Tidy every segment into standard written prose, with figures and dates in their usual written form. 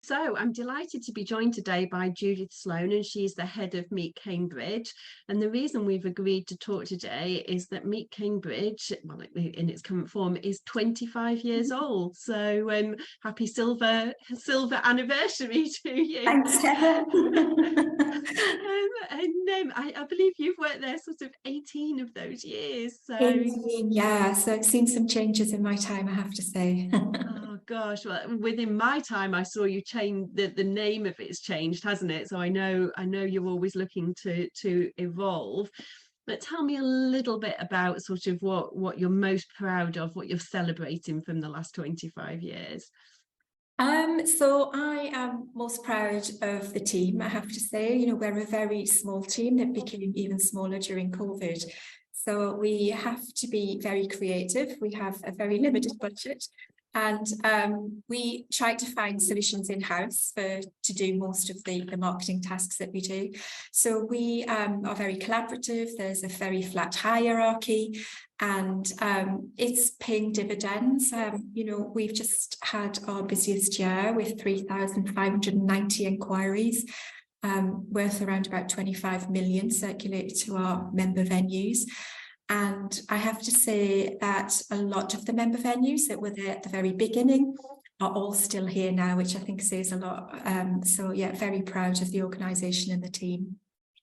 So I'm delighted to be joined today by Judith Sloan, and she's the head of Meet Cambridge. And the reason we've agreed to talk today is that Meet Cambridge, well, in its current form, is 25 years old. So happy silver anniversary to you. Thanks, Heather. I believe you've worked there sort of 18 of those years. So 18, yeah, so I've seen some changes in my time, I have to say. oh gosh, well, within my time I saw you change the name of it's changed, hasn't it? So I know you're always looking to evolve. But tell me a little bit about sort of what you're most proud of, what you're celebrating from the last 25 years. So I am most proud of the team, I have to say. You know, we're a very small team that became even smaller during COVID. So we have to be very creative. We have a very limited budget, and we try to find solutions in-house to do most of the marketing tasks that we do. So we are very collaborative. There's a very flat hierarchy, and it's paying dividends. You know, we've just had our busiest year with 3,590 inquiries, worth around about 25 million circulated to our member venues. And I have to say that a lot of the member venues that were there at the very beginning are all still here now, which I think says a lot. So yeah, very proud of the organisation and the team.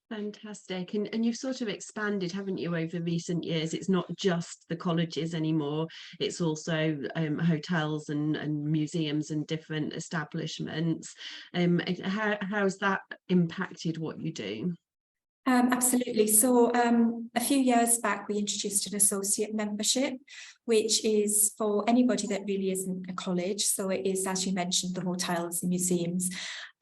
Fantastic. And you've sort of expanded, haven't you, over recent years? It's not just the colleges anymore, it's also hotels and museums and different establishments. How's that impacted what you do? Absolutely. So a few years back, we introduced an associate membership, which is for anybody that really isn't a college. So it is, as you mentioned, the hotels and museums.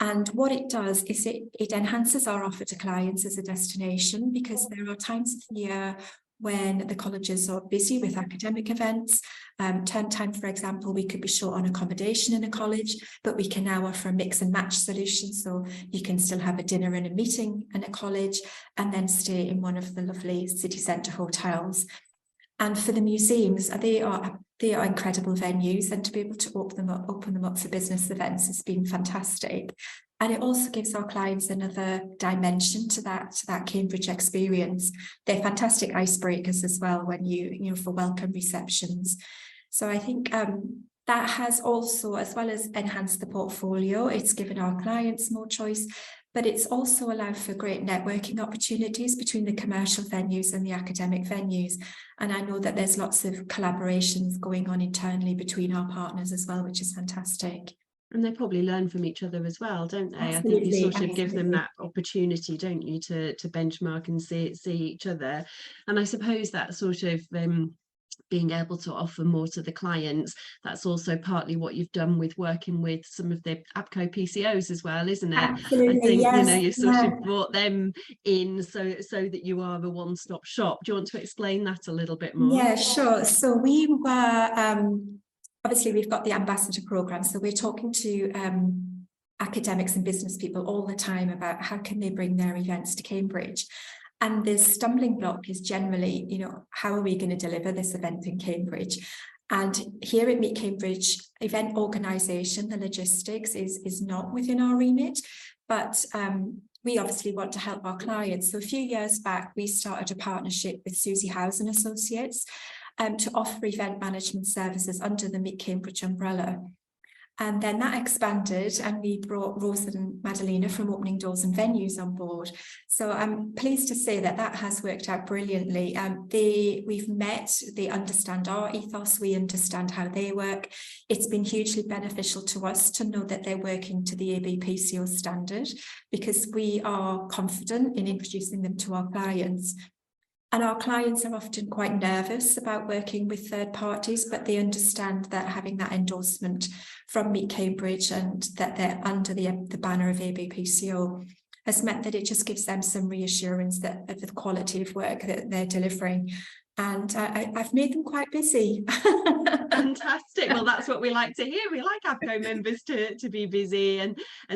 And what it does is it enhances our offer to clients as a destination, because there are times of the year when the colleges are busy with academic events. Term time, for example, we could be short on accommodation in a college, but we can now offer a mix and match solution. So you can still have a dinner and a meeting in a college and then stay in one of the lovely city centre hotels. And for the museums, they are incredible venues, and to be able to open them up for business events has been fantastic. And it also gives our clients another dimension to that Cambridge experience. They're fantastic icebreakers as well when you know, for welcome receptions. So I think that has also, as well as enhanced the portfolio, it's given our clients more choice, but it's also allowed for great networking opportunities between the commercial venues and the academic venues. And I know that there's lots of collaborations going on internally between our partners as well, which is fantastic. And they probably learn from each other as well, don't they? Absolutely, I think you sort of give them that opportunity, don't you, to benchmark and see each other. And I suppose that sort of being able to offer more to the clients, that's also partly what you've done with working with some of the APCO PCOs as well, isn't it? Absolutely, I think, yes, you know, you sort of brought them in so that you are a one-stop shop. Do you want to explain that a little bit more? Yeah, sure. So we were obviously we've got the ambassador program, so we're talking to academics and business people all the time about how can they bring their events to Cambridge. And the stumbling block is generally, you know, how are we going to deliver this event in Cambridge? And here at Meet Cambridge, event organisation, the logistics is not within our remit, but we obviously want to help our clients. So a few years back, we started a partnership with Susie House and Associates to offer event management services under the Meet Cambridge umbrella. And then that expanded, and we brought Rosa and Madalena from Opening Doors and Venues on board. So I'm pleased to say that has worked out brilliantly. We've met, they understand our ethos, we understand how they work. It's been hugely beneficial to us to know that they're working to the ABPCO standard, because we are confident in introducing them to our clients. And our clients are often quite nervous about working with third parties, but they understand that having that endorsement from Meet Cambridge and that they're under the banner of ABPCO has meant that it just gives them some reassurance that of the quality of work that they're delivering. And I've made them quite busy. Fantastic. Well, that's what we like to hear. We like APCO members to be busy, and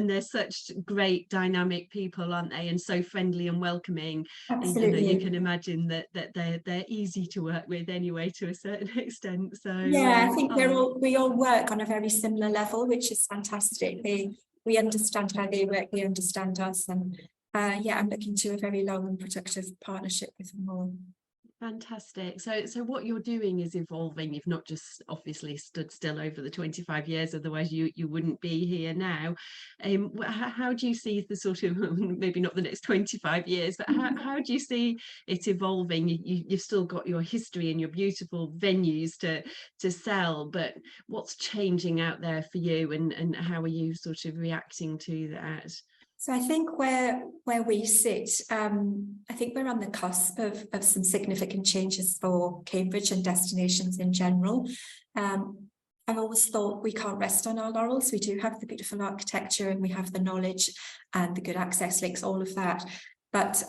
they're such great dynamic people, aren't they? And so friendly and welcoming. Absolutely. You know, you can imagine that they're easy to work with anyway, to a certain extent. So yeah, I think we all work on a very similar level, which is fantastic. we understand how they work, they understand us, and yeah, I'm looking to a very long and productive partnership with them all. Fantastic. So what you're doing is evolving. You've not just obviously stood still over the 25 years, otherwise you wouldn't be here now. How do you see the sort of, maybe not the next 25 years, but how do you see it evolving? You've still got your history and your beautiful venues to sell, but what's changing out there for you, and how are you sort of reacting to that? So I think where we sit, I think we're on the cusp of some significant changes for Cambridge and destinations in general. I've always thought we can't rest on our laurels. We do have the beautiful architecture and we have the knowledge and the good access links, all of that. But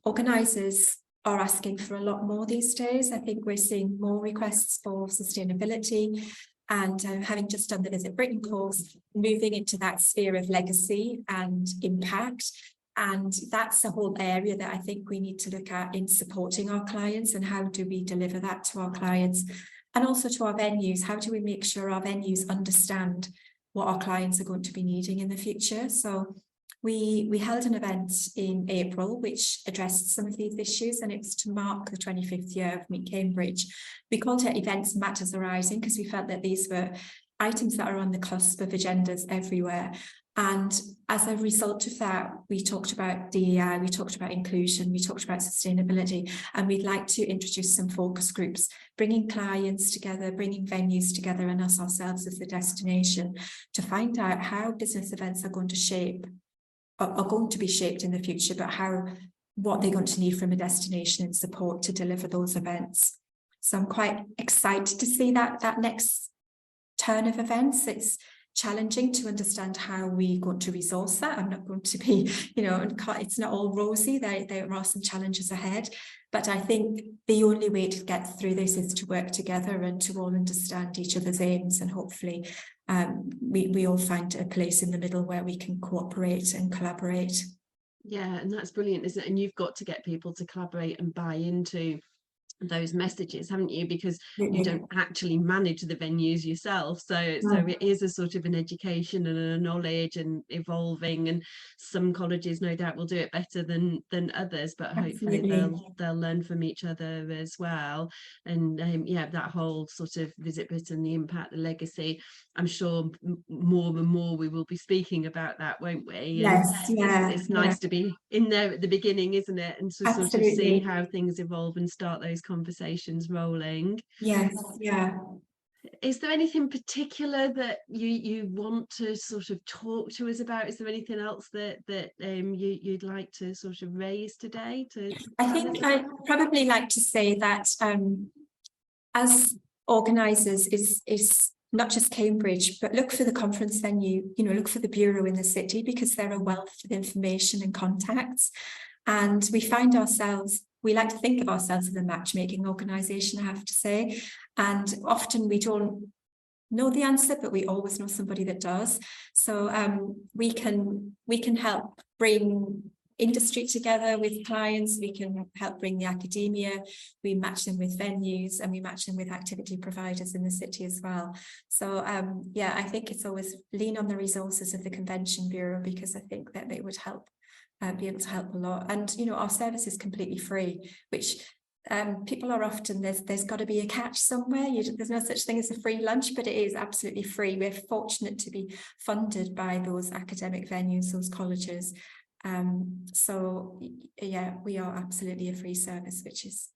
organisers are asking for a lot more these days. I think we're seeing more requests for sustainability. And having just done the Visit Britain course, moving into that sphere of legacy and impact. And that's a whole area that I think we need to look at in supporting our clients, and how do we deliver that to our clients and also to our venues. How do we make sure our venues understand what our clients are going to be needing in the future? So we held an event in April which addressed some of these issues, and it was to mark the 25th year of Meet Cambridge. We called it Events Matters Arising because we felt that these were items that are on the cusp of agendas everywhere. And as a result of that, we talked about DEI, we talked about inclusion, we talked about sustainability, and we'd like to introduce some focus groups, bringing clients together, bringing venues together, and us ourselves as the destination to find out how business events are going to be shaped in the future, but what they're going to need from a destination and support to deliver those events. So I'm quite excited to see that next turn of events. It's challenging to understand how we're going to resource that. I'm not going to be, it's not all rosy. There are some challenges ahead, but I think the only way to get through this is to work together and to all understand each other's aims, and hopefully we all find a place in the middle where we can cooperate and collaborate. Yeah, and that's brilliant, isn't it? And you've got to get people to collaborate and buy into those messages, haven't you? Because you don't actually manage the venues yourself, so it is a sort of an education and a knowledge and evolving, and some colleges no doubt will do it better than others, but hopefully they'll learn from each other as well. And yeah, that whole sort of Visit Britain, the impact, the legacy, I'm sure more and more we will be speaking about that, won't we? Yes, and it's nice to be in there at the beginning, isn't it, and to sort of see how things evolve and start those conversations rolling. Yes, yeah. Is there anything particular that you want to sort of talk to us about? Is there anything else that you'd like to sort of raise today? I think I'd probably like to say that as organisers is not just Cambridge, but look for the conference venue, look for the bureau in the city, because they're a wealth of information and contacts. And we like to think of ourselves as a matchmaking organisation, I have to say. And often we don't know the answer, but we always know somebody that does. So we can help bring industry together with clients. We can help bring the academia. We match them with venues, and we match them with activity providers in the city as well. So yeah, I think it's always lean on the resources of the Convention Bureau, because I think that they would help be able to help a lot. And our service is completely free, which people are often, there's got to be a catch somewhere. There's no such thing as a free lunch, but it is absolutely free. We're fortunate to be funded by those academic venues, those colleges. So yeah, we are absolutely a free service, which is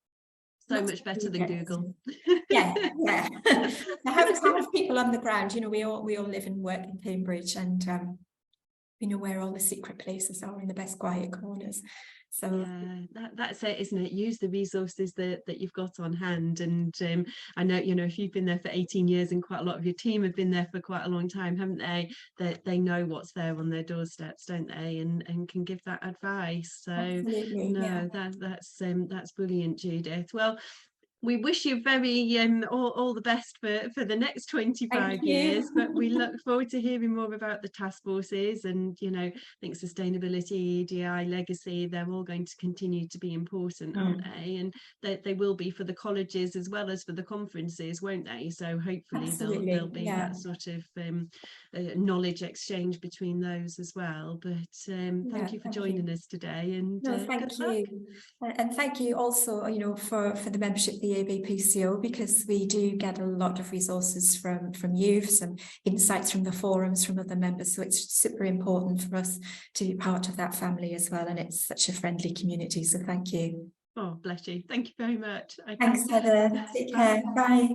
so much better than Google. yeah. I have people on the ground. We all live and work in Cambridge, and we know where all the secret places are in the best quiet corners. So yeah, that's it, isn't it? Use the resources that you've got on hand. And I know, if you've been there for 18 years and quite a lot of your team have been there for quite a long time, haven't they? That they know what's there on their doorsteps, don't they? And can give that advice. So absolutely, no, that's brilliant, Judith. Well, we wish you very all the best for the next 25 years, but we look forward to hearing more about the task forces. And I think sustainability, EDI, legacy, they're all going to continue to be important, aren't they? And they will be for the colleges as well as for the conferences, won't they? So hopefully there'll be that sort of knowledge exchange between those as well. But thank you for joining us today, and thank you. And thank you also, for the membership of the ABPCO, because we do get a lot of resources from you, some insights from the forums, from other members. So it's super important for us to be part of that family as well. And it's such a friendly community. So thank you. Oh, bless you. Thank you very much. Okay. Thanks, Heather. Take care. Bye.